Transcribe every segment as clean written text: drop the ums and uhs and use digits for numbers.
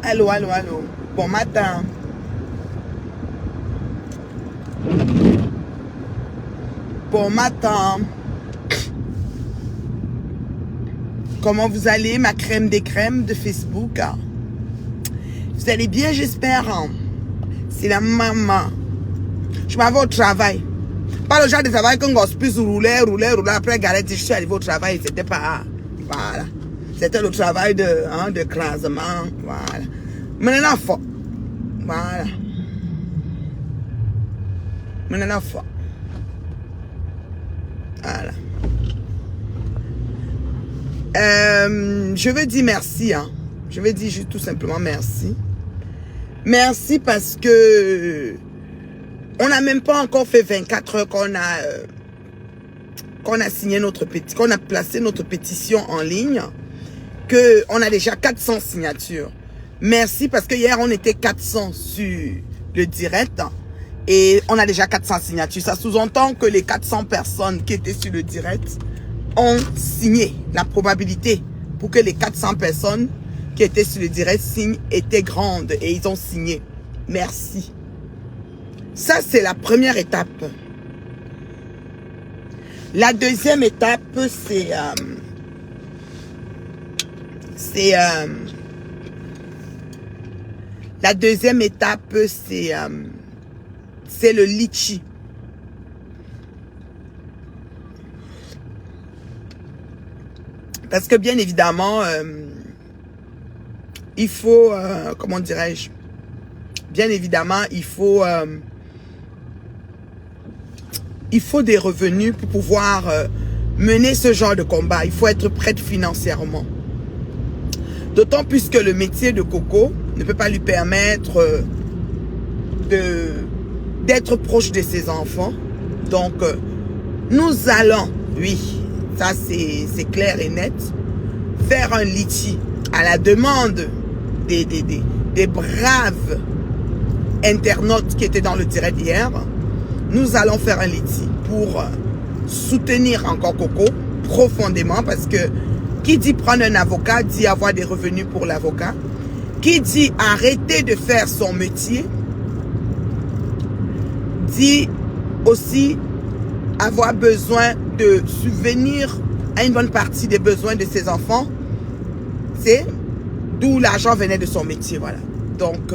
Allô, allô, allô. Bon matin. Bon matin. Comment vous allez, ma crème des crèmes de Facebook? Vous allez bien, j'espère. C'est la maman. Je m'en vais au travail. Pas le genre de travail qu'on gosse rouler. Après, galette, je suis arrivé au travail. C'était pas... Voilà. C'était le travail de classement. Voilà. Maintenant, faut. Voilà. Maintenant, faut. Voilà. Je veux dire merci. Je veux dire juste tout simplement merci. Merci parce que on n'a même pas encore fait 24 heures qu'on a signé notre pétition, qu'on a placé notre pétition en ligne, que on a déjà 400 signatures. Merci parce que hier on était 400 sur le direct et on a déjà 400 signatures. Ça sous-entend que les 400 personnes qui étaient sur le direct ont signé. La probabilité pour que les 400 personnes qui étaient sur le direct signent était grande et ils ont signé. Merci. Ça, c'est la première étape. La deuxième étape, c'est la deuxième étape, c'est le litchi. Parce que bien évidemment, il faut, comment dirais-je, bien évidemment, il faut des revenus pour pouvoir mener ce genre de combat. Il faut être prête financièrement. D'autant plus que le métier de Coco ne peut pas lui permettre d'être proche de ses enfants. Donc, nous allons, oui, ça c'est clair et net, faire un litchi à la demande des braves internautes qui étaient dans le direct hier. Nous allons faire un litchi pour soutenir encore Coco profondément parce que qui dit prendre un avocat dit avoir des revenus pour l'avocat. Qui dit arrêter de faire son métier dit aussi avoir besoin de subvenir à une bonne partie des besoins de ses enfants. C'est d'où l'argent venait de son métier. Voilà. Donc,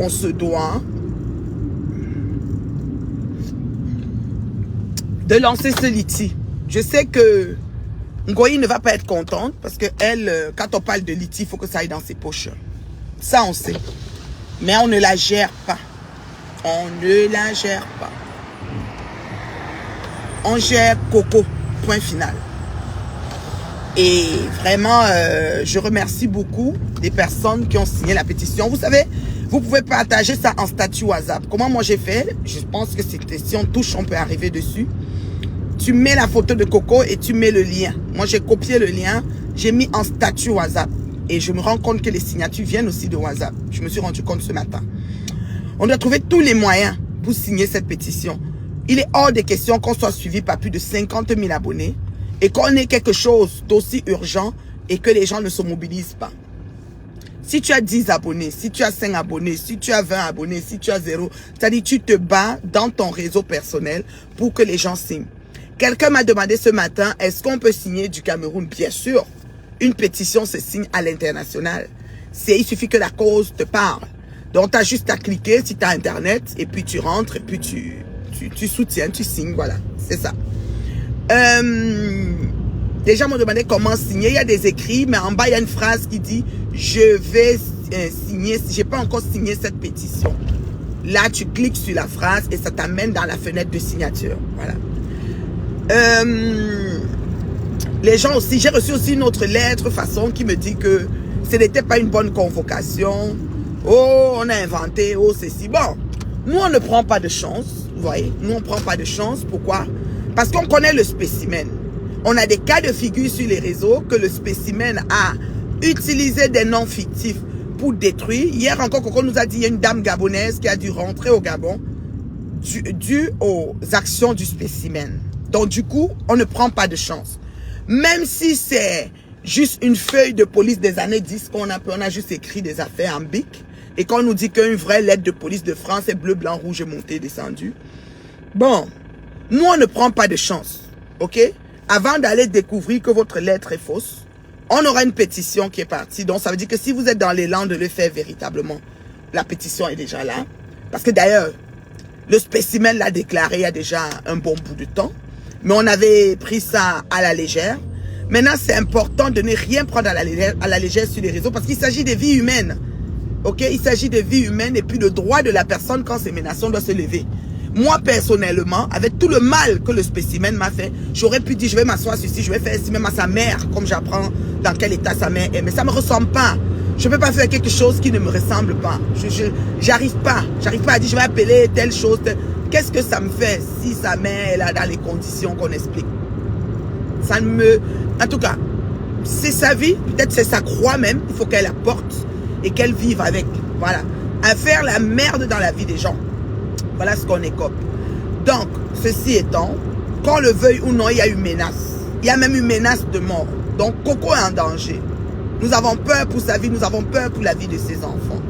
on se doit de lancer ce litchi. Je sais que Ngoyi ne va pas être contente parce que elle, quand on parle de litchi, il faut que ça aille dans ses poches. Ça, on sait. Mais on ne la gère pas. On ne la gère pas. On gère Coco. Point final. Et vraiment, je remercie beaucoup des personnes qui ont signé la pétition. Vous savez, vous pouvez partager ça en statut WhatsApp. Comment moi j'ai fait? Je pense que si on touche, on peut arriver dessus. Tu mets la photo de Coco et tu mets le lien. Moi, j'ai copié le lien, j'ai mis en statut WhatsApp. Et je me rends compte que les signatures viennent aussi de WhatsApp. Je me suis rendu compte ce matin. On doit trouver tous les moyens pour signer cette pétition. Il est hors de question qu'on soit suivi par plus de 50 000 abonnés et qu'on ait quelque chose d'aussi urgent et que les gens ne se mobilisent pas. Si tu as 10 abonnés, si tu as 5 abonnés, si tu as 20 abonnés, si tu as 0, c'est-à-dire tu te bats dans ton réseau personnel pour que les gens signent. Quelqu'un m'a demandé ce matin, est-ce qu'on peut signer du Cameroun? Bien sûr, une pétition se signe à l'international. Il suffit que la cause te parle. Donc, tu as juste à cliquer si tu as Internet, et puis tu rentres, et puis tu soutiens, tu signes, voilà, c'est ça. Les gens m'ont demandé comment signer. Il y a des écrits, mais en bas, il y a une phrase qui dit « Je vais signer, j'ai pas encore signé cette pétition. » Là, tu cliques sur la phrase et ça t'amène dans la fenêtre de signature. Voilà. Les gens aussi, j'ai reçu aussi une autre lettre façon qui me dit que ce n'était pas une bonne convocation. Oh, on a inventé, oh, ceci. Bon, nous, on ne prend pas de chance. Vous voyez, nous, on ne prend pas de chance. Pourquoi? Parce qu'on connaît le spécimen. On a des cas de figure sur les réseaux que le spécimen a utilisé des noms fictifs pour détruire. Hier encore, Coco nous a dit, il y a une dame gabonaise qui a dû rentrer au Gabon dû aux actions du spécimen. Donc, du coup, on ne prend pas de chance. Même si c'est juste une feuille de police des années 10 qu'on a, on a juste écrit des affaires en bic et qu'on nous dit qu'une vraie lettre de police de France est bleu, blanc, rouge, monté, descendu. Bon, nous on ne prend pas de chance, ok? Avant d'aller découvrir que votre lettre est fausse, on aura une pétition qui est partie. Donc ça veut dire que si vous êtes dans l'élan de le faire véritablement, la pétition est déjà là. Parce que d'ailleurs, le spécimen l'a déclaré il y a déjà un bon bout de temps. Mais on avait pris ça à la légère. Maintenant, c'est important de ne rien prendre à la légère sur les réseaux parce qu'il s'agit des vies humaines. Ok, il s'agit des vies humaines et puis le droit de la personne quand c'est menaçant doit se lever. Moi, personnellement, avec tout le mal que le spécimen m'a fait, j'aurais pu dire, je vais m'asseoir ici, je vais faire ici même à sa mère, comme j'apprends dans quel état sa mère est. Mais ça ne me ressemble pas. Je ne peux pas faire quelque chose qui ne me ressemble pas. J'arrive pas. J'arrive pas à dire, je vais appeler telle chose. Qu'est-ce que ça me fait si sa mère est là dans les conditions qu'on explique? Ça ne me... En tout cas, c'est sa vie. Peut-être c'est sa croix même. Il faut qu'elle la porte et qu'elle vive avec. Voilà. À faire la merde dans la vie des gens. Voilà ce qu'on écope. Donc, ceci étant, qu'on le veuille ou non, il y a eu menace. Il y a même eu menace de mort. Donc, Coco est en danger. Nous avons peur pour sa vie, nous avons peur pour la vie de ses enfants.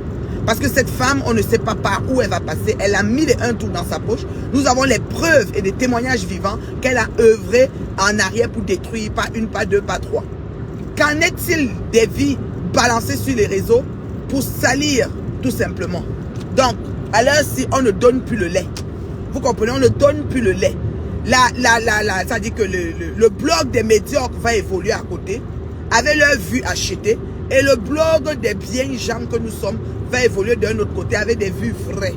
Parce que cette femme, on ne sait pas par où elle va passer. Elle a mis les 1 tour dans sa poche. Nous avons les preuves et des témoignages vivants qu'elle a œuvré en arrière pour détruire, pas une, pas deux, pas trois. Qu'en est-il des vies balancées sur les réseaux pour salir, tout simplement? Donc, à l'heure si on ne donne plus le lait. Vous comprenez, on ne donne plus le lait. Ça dit que le blog des médiocres va évoluer à côté, avec leur vue achetée, et le blog des biens gens que nous sommes va évoluer d'un autre côté avec des vues vraies,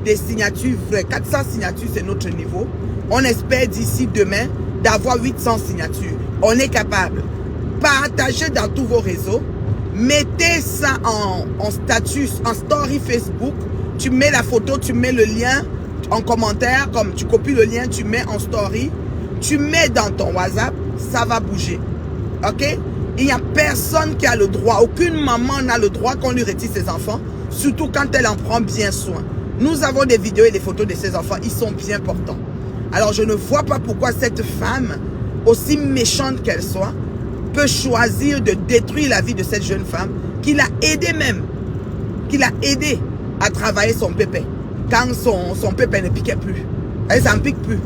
des signatures vraies. 400 signatures, c'est notre niveau. On espère d'ici demain d'avoir 800 signatures. On est capable. Partagez dans tous vos réseaux. Mettez ça en statut, en story Facebook. Tu mets la photo, tu mets le lien en commentaire, comme tu copies le lien, tu mets en story. Tu mets dans ton WhatsApp, ça va bouger. Ok? Il n'y a personne qui a le droit, aucune maman n'a le droit qu'on lui retire ses enfants, surtout quand elle en prend bien soin. Nous avons des vidéos et des photos de ses enfants, ils sont bien portants. Alors je ne vois pas pourquoi cette femme, aussi méchante qu'elle soit, peut choisir de détruire la vie de cette jeune femme, qui l'a aidé même, qui l'a aidé à travailler son pépé, quand son pépé ne piquait plus. Elle s'en pique plus.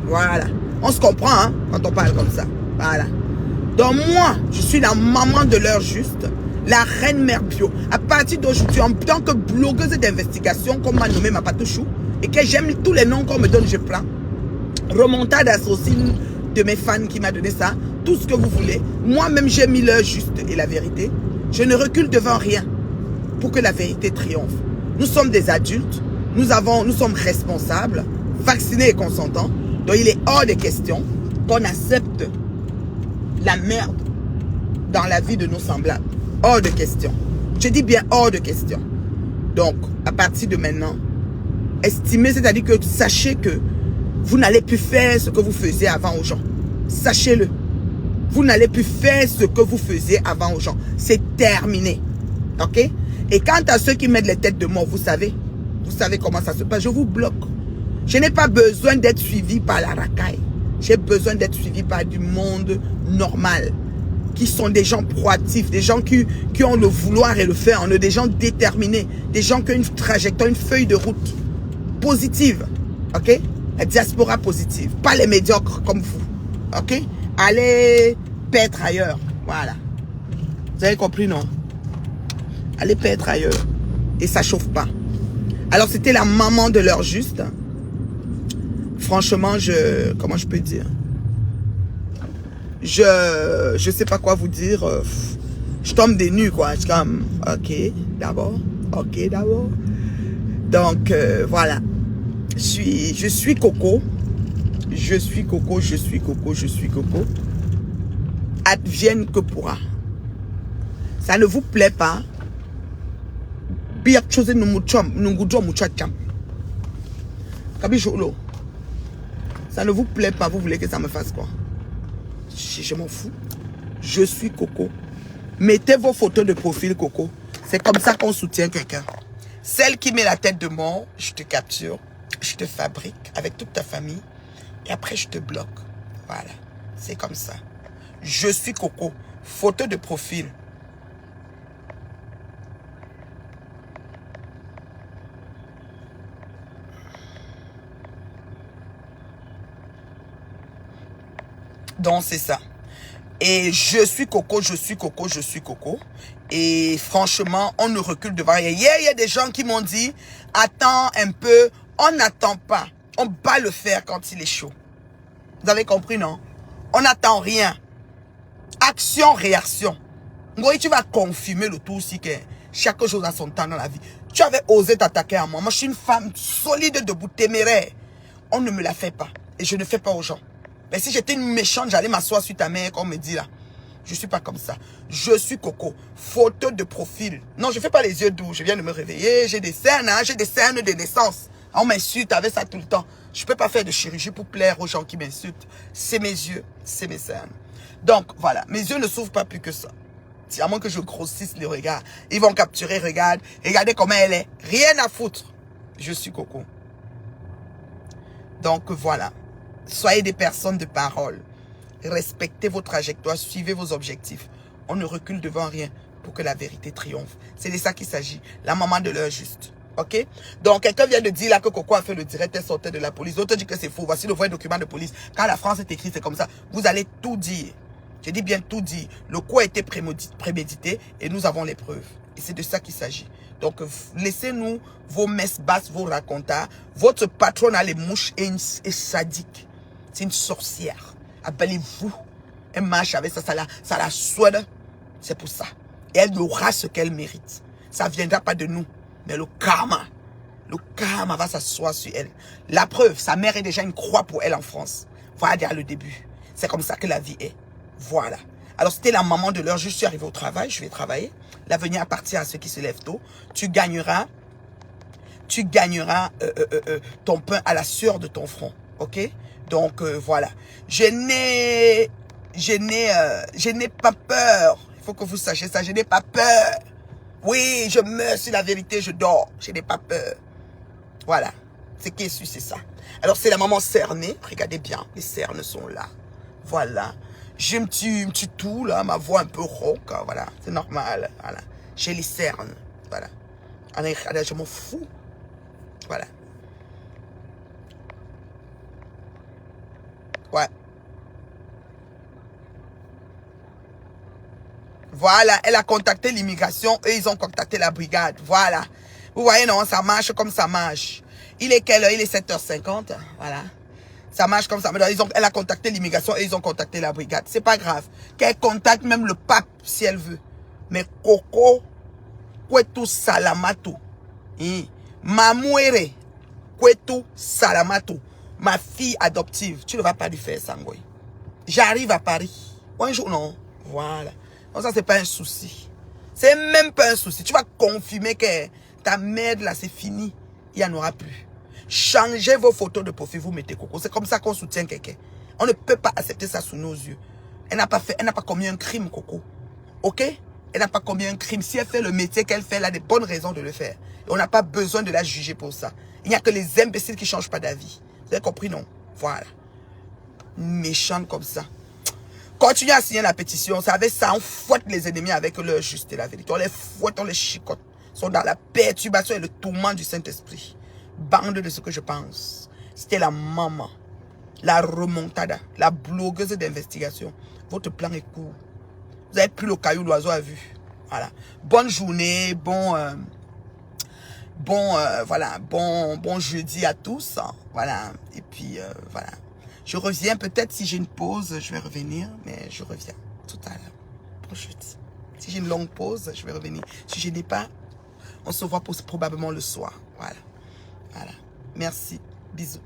Voilà. On se comprend hein, quand on parle comme ça. Voilà. Donc moi, je suis la maman de l'heure juste, la reine mère bio. À partir d'aujourd'hui, en tant que blogueuse d'investigation, comme m'a nommé ma patouchou, et que j'aime tous les noms qu'on me donne, je prends. Remontade associée de mes fans qui m'a donné ça, tout ce que vous voulez. Moi-même, j'ai mis l'heure juste et la vérité. Je ne recule devant rien pour que la vérité triomphe. Nous sommes des adultes, nous sommes responsables, vaccinés et consentants. Donc il est hors de question qu'on accepte la merde dans la vie de nos semblables. Hors de question. Je dis bien hors de question. Donc, à partir de maintenant, estimez, c'est-à-dire que sachez que vous n'allez plus faire ce que vous faisiez avant aux gens. Sachez-le. Vous n'allez plus faire ce que vous faisiez avant aux gens. C'est terminé. Ok? Et quant à ceux qui mettent les têtes de mort, vous savez comment ça se passe. Je vous bloque. Je n'ai pas besoin d'être suivi par la racaille. J'ai besoin d'être suivi par du monde normal, qui sont des gens proactifs, des gens qui ont le vouloir et le faire, des gens déterminés, des gens qui ont une trajectoire, une feuille de route positive, ok? La diaspora positive, pas les médiocres comme vous, ok? Allez paître ailleurs, voilà. Vous avez compris, non? Allez paître ailleurs, et ça chauffe pas. Alors, c'était la maman de l'heure juste. Franchement, comment je peux dire? Je sais pas quoi vous dire. Je tombe des nues, quoi. Je suis comme, ok, d'abord. Donc, voilà. Je suis Coco. Advienne que pourra. Ça ne vous plaît pas? Ça ne vous plaît pas, vous voulez que ça me fasse quoi? Je m'en fous. Je suis Coco. Mettez vos photos de profil, Coco. C'est comme ça qu'on soutient quelqu'un. Celle qui met la tête de mort, je te capture, je te fabrique avec toute ta famille et après je te bloque. Voilà. C'est comme ça. Je suis Coco. Photo de profil. Donc, c'est ça. Et je suis Coco, je suis Coco, je suis Coco. Et franchement, on ne recule devant rien. Hier, il y a des gens qui m'ont dit, attends un peu, on n'attend pas. On bat le fer quand il est chaud. Vous avez compris, non? On n'attend rien. Action, réaction. Oui, tu vas confirmer le tout aussi que chaque chose a son temps dans la vie. Tu avais osé t'attaquer à moi. Moi, je suis une femme solide, debout, téméraire. On ne me la fait pas. Et je ne fais pas aux gens. Mais si j'étais une méchante, j'allais m'asseoir sur ta mère, comme on me dit là. Je ne suis pas comme ça. Je suis Coco. Photo de profil. Non, je ne fais pas les yeux doux. Je viens de me réveiller. J'ai des cernes, hein. J'ai des cernes de naissance. On m'insulte avec ça tout le temps. Je ne peux pas faire de chirurgie pour plaire aux gens qui m'insultent. C'est mes yeux, c'est mes cernes. Donc, voilà. Mes yeux ne s'ouvrent pas plus que ça. À moins que je grossisse les regards. Ils vont capturer, regarde. Regardez comment elle est. Rien à foutre. Je suis Coco. Donc, voilà. Soyez des personnes de parole. Respectez vos trajectoires, suivez vos objectifs. On ne recule devant rien pour que la vérité triomphe. C'est de ça qu'il s'agit. La maman de l'heure juste. Ok? Donc, quelqu'un vient de dire là que Coco a fait le direct, elle sortait de la police. D'autres disent que c'est faux. Voici le vrai document de police. Quand la France est écrite, c'est comme ça. Vous allez tout dire. Je dis bien tout dire. Le coup a été prémédité et nous avons les preuves. Et c'est de ça qu'il s'agit. Donc, laissez-nous vos messes basses, vos racontas. Votre patronne a les mouches et est sadique. C'est une sorcière. Appelez-vous. Elle marche avec ça, ça la souhaite. C'est pour ça. Et elle aura ce qu'elle mérite. Ça ne viendra pas de nous. Mais le karma va s'asseoir sur elle. La preuve, sa mère est déjà une croix pour elle en France. Voilà déjà le début. C'est comme ça que la vie est. Voilà. Alors, c'était la maman de l'heure. Je suis arrivé au travail. Je vais travailler. L'avenir appartient à ceux qui se lèvent tôt. Tu gagneras ton pain à la sueur de ton front. Ok? Donc, voilà. Je n'ai pas peur. Il faut que vous sachiez ça. Je n'ai pas peur. Oui, je meurs sur la vérité, je dors. Je n'ai pas peur. Voilà. Ce qui est sûr, c'est ça. Alors, c'est la maman cernée. Regardez bien, les cernes sont là. Voilà. J'ai un petit tout, là, ma voix un peu rauque. Hein, voilà, c'est normal. Voilà. J'ai les cernes. Voilà. Je m'en fous. Voilà. Ouais. Voilà, elle a contacté l'immigration et ils ont contacté la brigade. Voilà. Vous voyez, non, ça marche comme ça marche. Il est quelle heure? Il est 7h50. Voilà. Ça marche comme ça. Mais elle a contacté l'immigration et ils ont contacté la brigade. C'est pas grave. Qu'elle contacte même le pape si elle veut. Mais Coco, Kwetu Salamato. Mamouere, Kwetu Salamato. Ma fille adoptive. Tu ne vas pas lui faire ça, Ngoy. J'arrive à Paris. Un jour, non. Voilà. Donc ça, c'est pas un souci. C'est même pas un souci. Tu vas confirmer que ta merde, là, c'est fini. Il n'y en aura plus. Changez vos photos de profil, vous mettez Coco. C'est comme ça qu'on soutient quelqu'un. On ne peut pas accepter ça sous nos yeux. Elle n'a pas commis un crime, Coco. Ok? Elle n'a pas commis un crime. Si elle fait le métier qu'elle fait, elle a des bonnes raisons de le faire. Et on n'a pas besoin de la juger pour ça. Il n'y a que les imbéciles qui ne changent pas d'avis. Vous avez compris, non? Voilà. Méchante comme ça. Continuez à signer la pétition. Ça, avec ça, on fouette les ennemis avec leur juste et la vérité. On les fouette, on les chicote. Ils sont dans la perturbation et le tourment du Saint-Esprit. Bande de ce que je pense. C'était la maman, la remontada, la blogueuse d'investigation. Votre plan est court. Vous avez pris le caillou, l'oiseau a vu. Voilà. Bonne journée, bon jeudi à tous. Voilà. Et puis, voilà. Je reviens, peut-être si j'ai une pause, je vais revenir, mais je reviens tout à l'heure. Pour jeudi. Si j'ai une longue pause, je vais revenir. Si je n'ai pas, on se voit probablement le soir. Voilà. Voilà. Merci. Bisous.